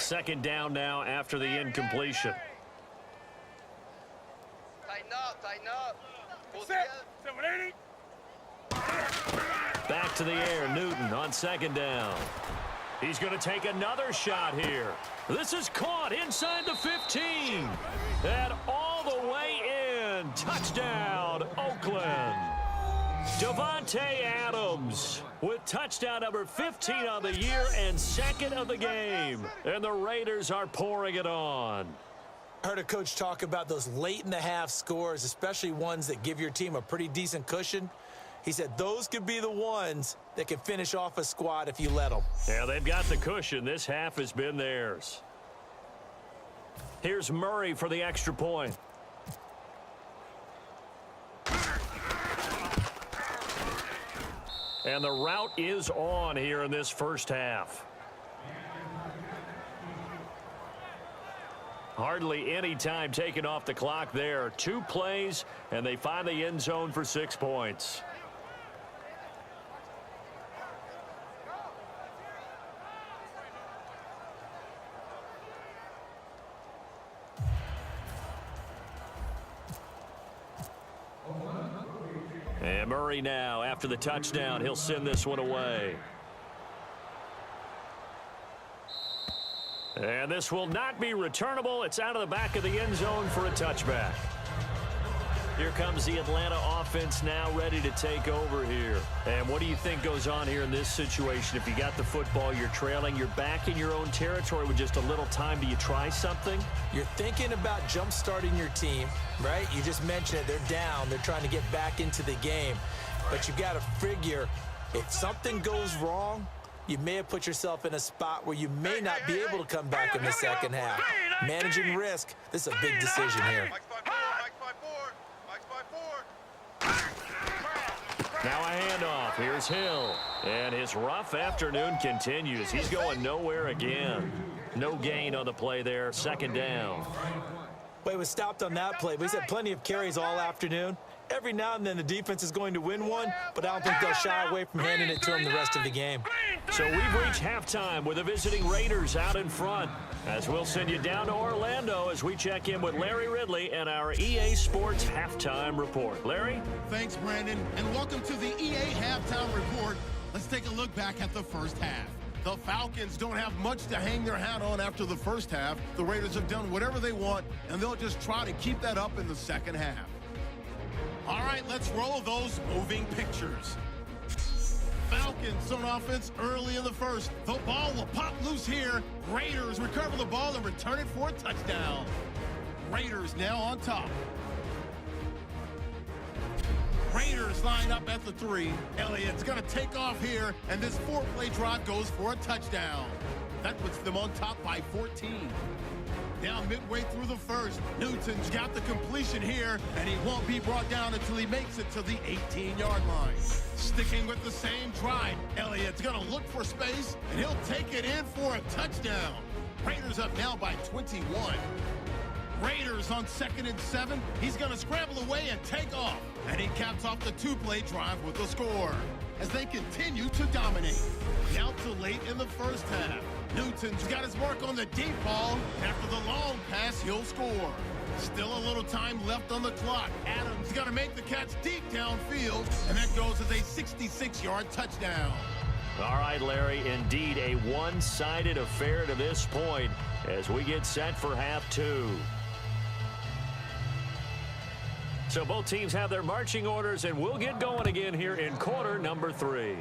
second down now after the incompletion. Tighten up, tighten up. Pull together. Back to the air, Newton on second down. He's going to take another shot here. This is caught inside the 15. And all the way in. Touchdown, Oakland. Davante Adams with touchdown number 15 on the year and second of the game. And the Raiders are pouring it on. I heard a coach talk about those late-in-the-half scores, especially ones that give your team a pretty decent cushion. He said those could be the ones that can finish off a squad if you let them. Yeah, they've got the cushion. This half has been theirs. Here's Murray for the extra point. And the route is on here in this first half. Hardly any time taken off the clock there. 2 plays, and they find the end zone for 6 points. And Murray now, after the touchdown, he'll send this one away. And this will not be returnable. It's out of the back of the end zone for a touchback. Here comes the Atlanta offense now ready to take over here. And what do you think goes on here in this situation? If you got the football, you're trailing, you're back in your own territory with just a little time. Do you try something? You're thinking about jump-starting your team, right? You just mentioned it. They're down. They're trying to get back into the game. But you got to figure if something goes wrong, you may have put yourself in a spot where you may not be able to come back in the second half. Managing risk, this is a big decision here. Now a handoff. Here's Hill. And his rough afternoon continues. He's going nowhere again. No gain on the play there. Second down. Well, he was stopped on that play, but he's had plenty of carries all afternoon. Every now and then the defense is going to win one, but I don't think they'll shy away from handing it to him the rest of the game. So we've reached halftime with the visiting Raiders out in front. As we'll send you down to Orlando as we check in with Larry Ridley and our EA Sports Halftime Report. Larry? Thanks, Brandon, and welcome to the EA Halftime Report. Let's take a look back at the first half. The Falcons don't have much to hang their hat on after the first half. The Raiders have done whatever they want, and they'll just try to keep that up in the second half. All right, let's roll those moving pictures. Falcons on offense early in the first. The ball will pop loose here. Raiders recover the ball and return it for a touchdown. Raiders now on top. Raiders line up at the 3. Elliott's going to take off here, and this 4-play drive goes for a touchdown. That puts them on top by 14. Now midway through the first, Newton's got the completion here, and he won't be brought down until he makes it to the 18-yard line. Sticking with the same drive, Elliott's going to look for space, and he'll take it in for a touchdown. Raiders up now by 21. Raiders on 2nd and 7. He's going to scramble away and take off, and he caps off the 2-play drive with a score as they continue to dominate. Now to late in the first half. Newton's got his mark on the deep ball. After the long pass, he'll score. Still a little time left on the clock. Adams got to make the catch deep downfield, and that goes as a 66-yard touchdown. All right, Larry, indeed a one-sided affair to this point as we get set for half 2. So both teams have their marching orders, and we'll get going again here in quarter number 3.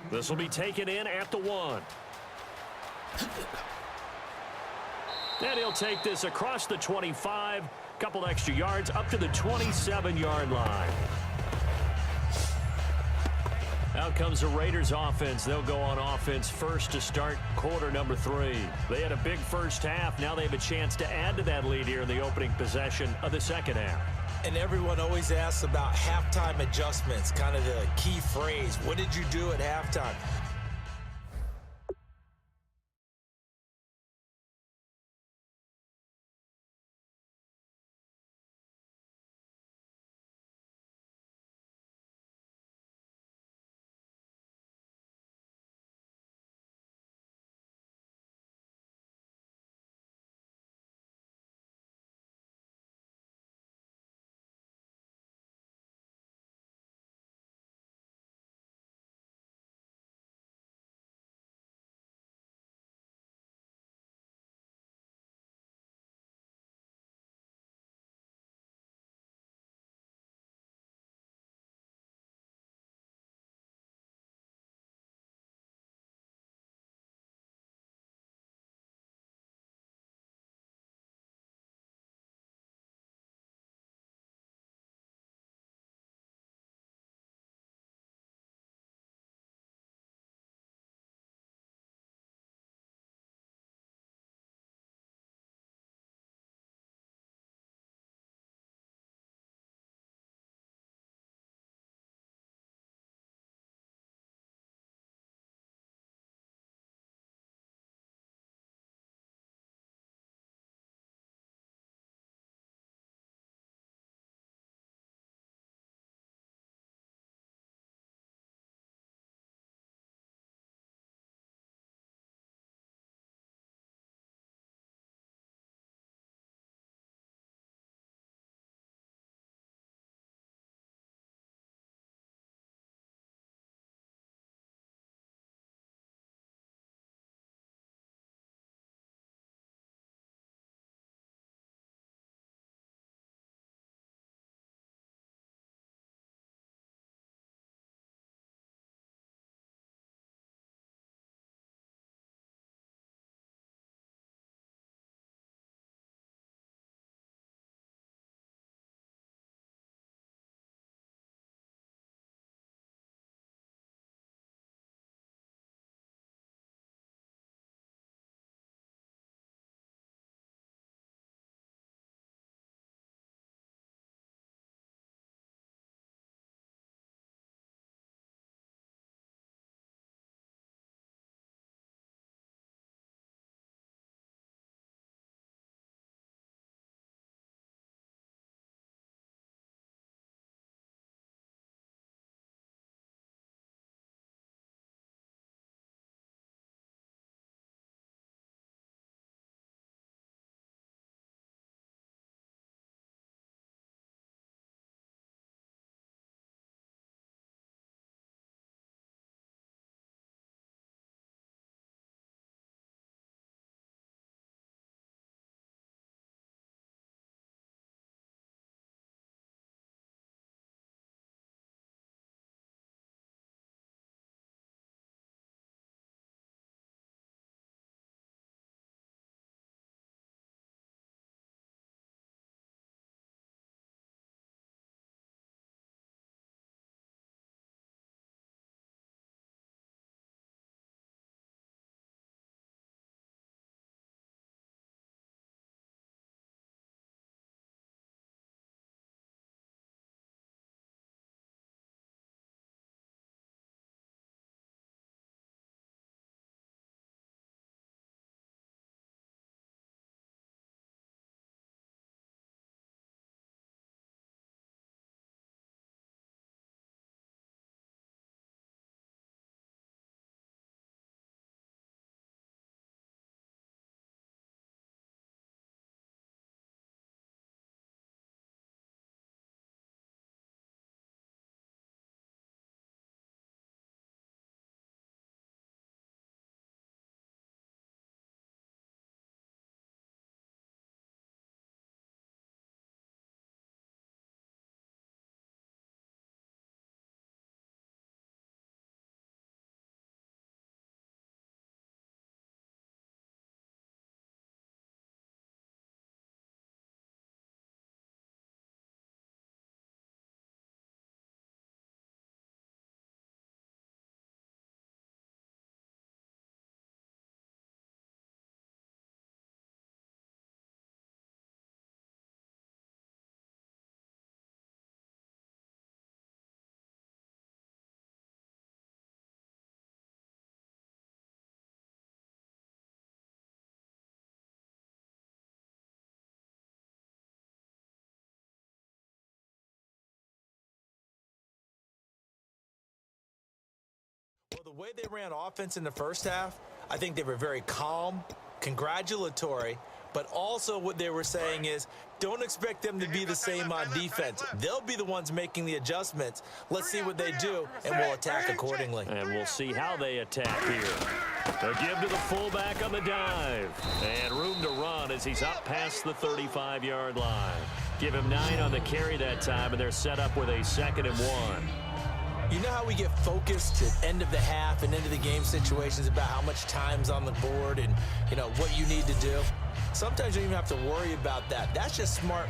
This will be taken in at the 1. And he'll take this across the 25, couple extra yards up to the 27-yard line. Out comes the Raiders offense. They'll go on offense first to start quarter number 3. They had a big first half. Now they have a chance to add to that lead here in the opening possession of the second half. And everyone always asks about halftime adjustments, kind of the key phrase. What did you do at halftime? Well, the way they ran offense in the first half, I think they were very calm, congratulatory, but also what they were saying is don't expect them to be the same on defense. They'll be the ones making the adjustments. Let's see what they do, and we'll attack accordingly. And we'll see how they attack here. A give to the fullback on the dive. And room to run as he's up past the 35-yard line. Give him 9 on the carry that time, and they're set up with a 2nd and 1. You know how we get focused at end of the half and end of the game situations about how much time's on the board and, what you need to do? Sometimes you don't even have to worry about that. That's just smart